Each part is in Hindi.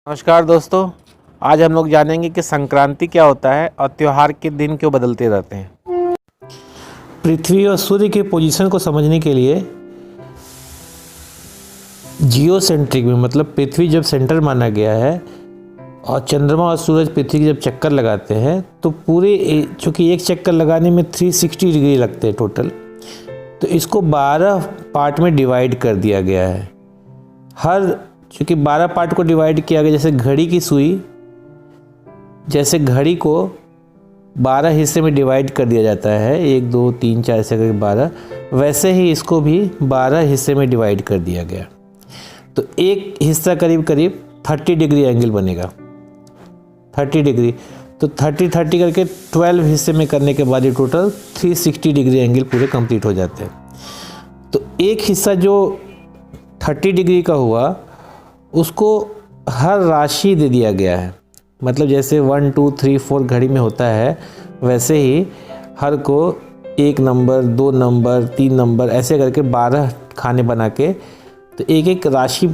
नमस्कार दोस्तों, आज हम लोग जानेंगे कि संक्रांति क्या होता है और त्यौहार के दिन क्यों बदलते रहते हैं। पृथ्वी और सूर्य के पोजीशन को समझने के लिए जियोसेंट्रिक में मतलब पृथ्वी जब सेंटर माना गया है और चंद्रमा और सूरज पृथ्वी के जब चक्कर लगाते हैं तो पूरे चूँकि एक चक्कर लगाने में 360 डिग्री लगते हैं टोटल, तो इसको 12 पार्ट में डिवाइड कर दिया गया है। चूँकि 12 पार्ट को डिवाइड किया गया, जैसे घड़ी की सुई, जैसे घड़ी को 12 हिस्से में डिवाइड कर दिया जाता है, 1 2 3 4 ऐसे करके 12, वैसे ही इसको भी 12 हिस्से में डिवाइड कर दिया गया। तो एक हिस्सा करीब करीब 30 डिग्री एंगल बनेगा, 30 डिग्री। तो 30 30 करके 12 हिस्से में करने के बाद ये टोटल 360 डिग्री एंगल पूरे कंप्लीट हो जाते हैं। तो एक हिस्सा जो 30 डिग्री का हुआ उसको हर राशि दे दिया गया है, मतलब जैसे 1 2 3 4 घड़ी में होता है वैसे ही हर को 1 नंबर 2 नंबर 3 नंबर ऐसे करके 12 खाने बना के तो एक एक राशि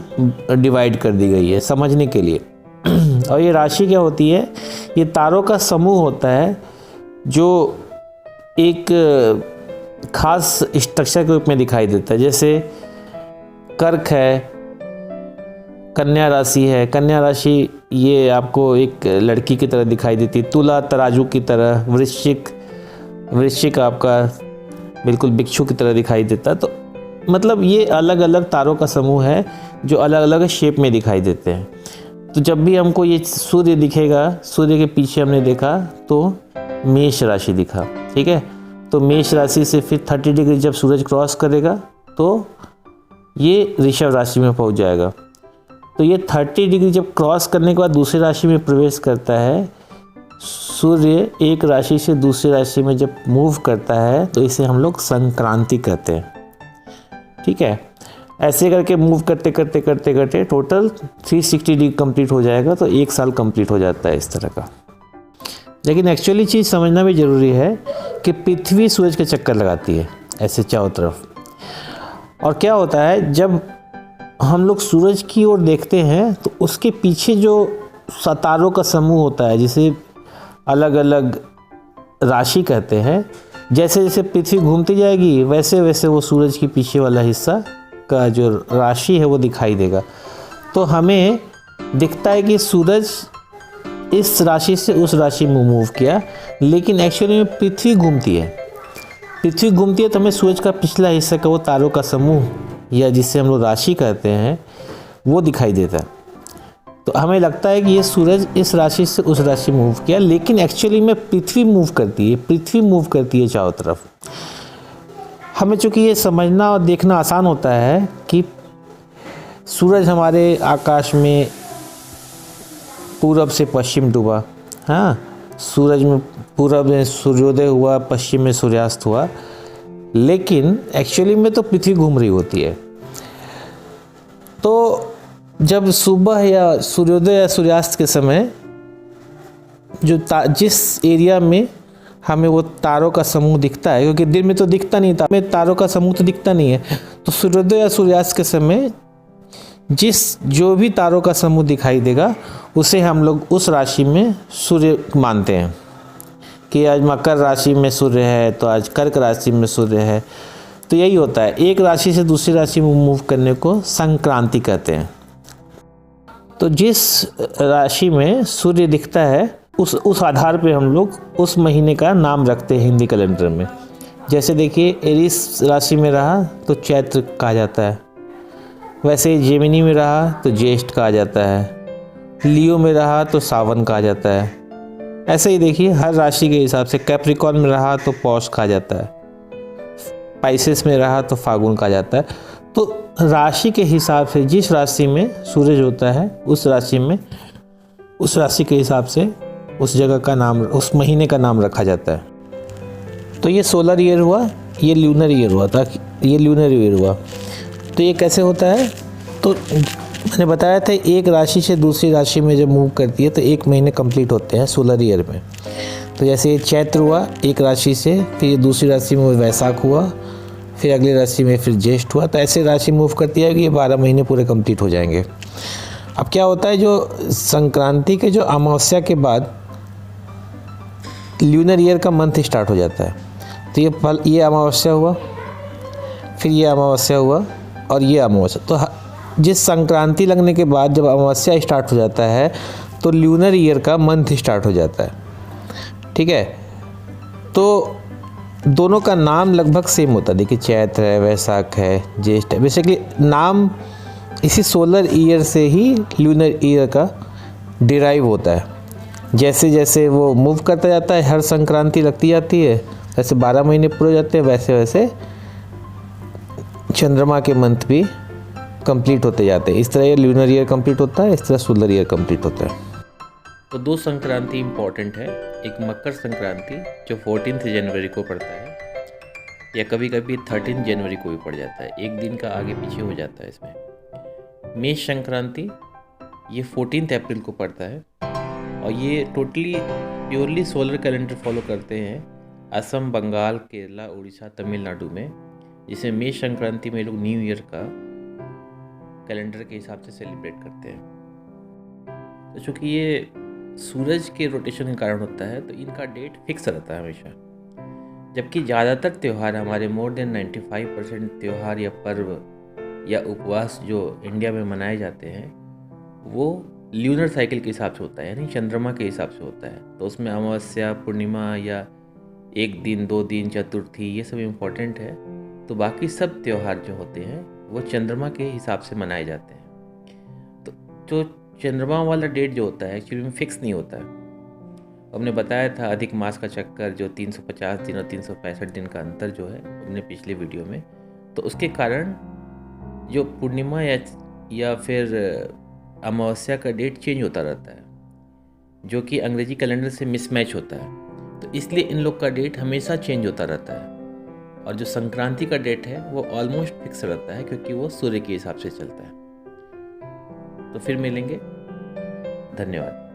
डिवाइड कर दी गई है समझने के लिए। और ये राशि क्या होती है? ये तारों का समूह होता है जो एक खास स्ट्रक्चर के रूप में दिखाई देता है। जैसे कर्क है, कन्या राशि है, कन्या राशि ये आपको एक लड़की की तरह दिखाई देती है, तुला तराजू की तरह, वृश्चिक आपका बिल्कुल भिक्षु की तरह दिखाई देता है। तो मतलब ये अलग अलग तारों का समूह है जो अलग अलग शेप में दिखाई देते हैं। तो जब भी हमको ये सूर्य दिखेगा, सूर्य के पीछे हमने देखा तो मेष राशि दिखा, ठीक है। तो मेष राशि से फिर 30 डिग्री जब सूरज क्रॉस करेगा तो ये ऋषभ राशि में पहुंच जाएगा। तो ये 30 डिग्री जब क्रॉस करने के बाद दूसरी राशि में प्रवेश करता है, सूर्य एक राशि से दूसरी राशि में जब मूव करता है तो इसे हम लोग संक्रांति कहते हैं, ठीक है। ऐसे करके मूव करते करते करते करते टोटल 360 डिग्री कंप्लीट हो जाएगा, तो एक साल कंप्लीट हो जाता है इस तरह का। लेकिन एक्चुअली चीज़ समझना भी ज़रूरी है कि पृथ्वी सूरज के चक्कर लगाती है ऐसे चारों तरफ। और क्या होता है, जब हम लोग सूरज की ओर देखते हैं तो उसके पीछे जो सितारों का समूह होता है, जिसे अलग अलग राशि कहते हैं, जैसे जैसे पृथ्वी घूमती जाएगी वैसे वैसे वो सूरज के पीछे वाला हिस्सा का जो राशि है वो दिखाई देगा। तो हमें दिखता है कि सूरज इस राशि से उस राशि में मूव किया, लेकिन एक्चुअली में पृथ्वी घूमती है। पृथ्वी घूमती है तो हमें सूरज का पिछला हिस्सा का वो तारों का समूह या जिसे हम लोग राशि कहते हैं वो दिखाई देता है। तो हमें लगता है कि ये सूरज इस राशि से उस राशि मूव किया, लेकिन एक्चुअली में पृथ्वी मूव करती है, पृथ्वी मूव करती है चारों तरफ। हमें चूँकि ये समझना और देखना आसान होता है कि सूरज हमारे आकाश में पूरब से पश्चिम डूबा, हाँ, सूरज में पूरब में सूर्योदय हुआ, पश्चिम में सूर्यास्त हुआ, लेकिन एक्चुअली में तो पृथ्वी घूम रही होती है। तो जब सुबह या सूर्योदय या सूर्यास्त के समय जो जिस एरिया में हमें वो तारों का समूह दिखता है, क्योंकि दिन में तो दिखता नहीं था, हमें तारों का समूह तो दिखता नहीं है, तो सूर्योदय या सूर्यास्त के समय जो भी तारों का समूह दिखाई देगा उसे हम लोग उस राशि में सूर्य मानते हैं कि आज मकर राशि में सूर्य है तो आज कर्क राशि में सूर्य है। तो यही होता है, एक राशि से दूसरी राशि में मूव करने को संक्रांति कहते हैं। तो जिस राशि में सूर्य दिखता है उस आधार पे हम लोग उस महीने का नाम रखते हैं हिंदी कैलेंडर में। जैसे देखिए, एरीस राशि में रहा तो चैत्र कहा जाता है, वैसे जेमिनी में रहा तो ज्येष्ठ कहा जाता है, लियो में रहा तो सावन कहा जाता है। ऐसे ही देखिए हर राशि के हिसाब से, कैप्रिकॉर्न में रहा तो पौष कहा जाता है, पाइसेस में रहा तो फागुन कहा जाता है। तो राशि के हिसाब से जिस राशि में सूरज होता है उस राशि के हिसाब से उस जगह का नाम, उस महीने का नाम रखा जाता है। तो ये सोलर ईयर हुआ, ये ल्यूनर ईयर हुआ था, ये ल्यूनर ईयर हुआ। तो ये कैसे होता है? तो मैंने बताया था एक राशि से दूसरी राशि में जब मूव करती है तो एक महीने कंप्लीट होते हैं सोलर ईयर में। तो जैसे ये चैत्र हुआ एक राशि से, फिर दूसरी राशि में वैशाख हुआ, फिर अगली राशि में फिर ज्येष्ठ हुआ। तो ऐसे राशि मूव करती है कि ये 12 महीने पूरे कंप्लीट हो जाएंगे। अब क्या होता है, जो संक्रांति के जो अमावस्या के बाद ल्यूनर ईयर का मंथ स्टार्ट हो जाता है। तो ये अमावस्या हुआ, फिर ये अमावस्या हुआ और ये अमावस्या। तो जिस संक्रांति लगने के बाद जब अमावस्या स्टार्ट हो जाता है तो ल्यूनर ईयर का मंथ स्टार्ट हो जाता है। ठीक है, तो दोनों का नाम लगभग सेम होता है। देखिए, चैत्र है, वैशाख है, ज्येष्ठ है। बेसिकली नाम इसी सोलर ईयर से ही ल्यूनर ईयर का डिराइव होता है। जैसे जैसे वो मूव करता जाता है, हर संक्रांति लगती जाती है, जैसे 12 महीने पूरे हो जाते हैं, वैसे वैसे चंद्रमा के मंथ भी कंप्लीट होते जाते हैं। इस तरह ये ल्यूनर ईयर कंप्लीट होता है, इस तरह सोलर ईयर कंप्लीट होता है। तो 2 संक्रांति इम्पॉर्टेंट है। एक मकर संक्रांति जो 14 जनवरी को पड़ता है, या कभी कभी 13 जनवरी को भी पड़ जाता है, एक दिन का आगे पीछे हो जाता है इसमें। मेष संक्रांति ये 14 अप्रैल को पड़ता है और ये totally purely solar calendar follow करते हैं असम, बंगाल, केरला, उड़ीसा, तमिलनाडु में, जिसे मेष संक्रांति में लोग न्यू ईयर का कैलेंडर के हिसाब से सेलिब्रेट करते हैं। तो चूँकि ये सूरज के रोटेशन के कारण होता है तो इनका डेट फिक्स रहता है हमेशा। जबकि ज़्यादातर त्यौहार हमारे मोर देन 95% त्यौहार या पर्व या उपवास जो इंडिया में मनाए जाते हैं वो ल्यूनर साइकिल के हिसाब से होता है, यानी चंद्रमा के हिसाब से होता है। तो उसमें अमावस्या, पूर्णिमा या 1 दिन, 2 दिन, चतुर्थी, ये सब इम्पोर्टेंट है। तो बाकी सब त्यौहार जो होते हैं वो चंद्रमा के हिसाब से मनाए जाते हैं। तो जो चंद्रमा वाला डेट जो होता है एक्चुअली में फिक्स नहीं होता है। हमने बताया था अधिक मास का चक्कर, जो 350 दिन और 365 दिन का अंतर जो है हमने पिछले वीडियो में, तो उसके कारण जो पूर्णिमा या फिर अमावस्या का डेट चेंज होता रहता है, जो कि अंग्रेजी कैलेंडर से मिसमैच होता है। तो इसलिए इन लोग का डेट हमेशा चेंज होता रहता है। और जो संक्रांति का डेट है वो ऑलमोस्ट फिक्स रहता है, क्योंकि वो सूर्य के हिसाब से चलता है। तो फिर मिलेंगे, धन्यवाद।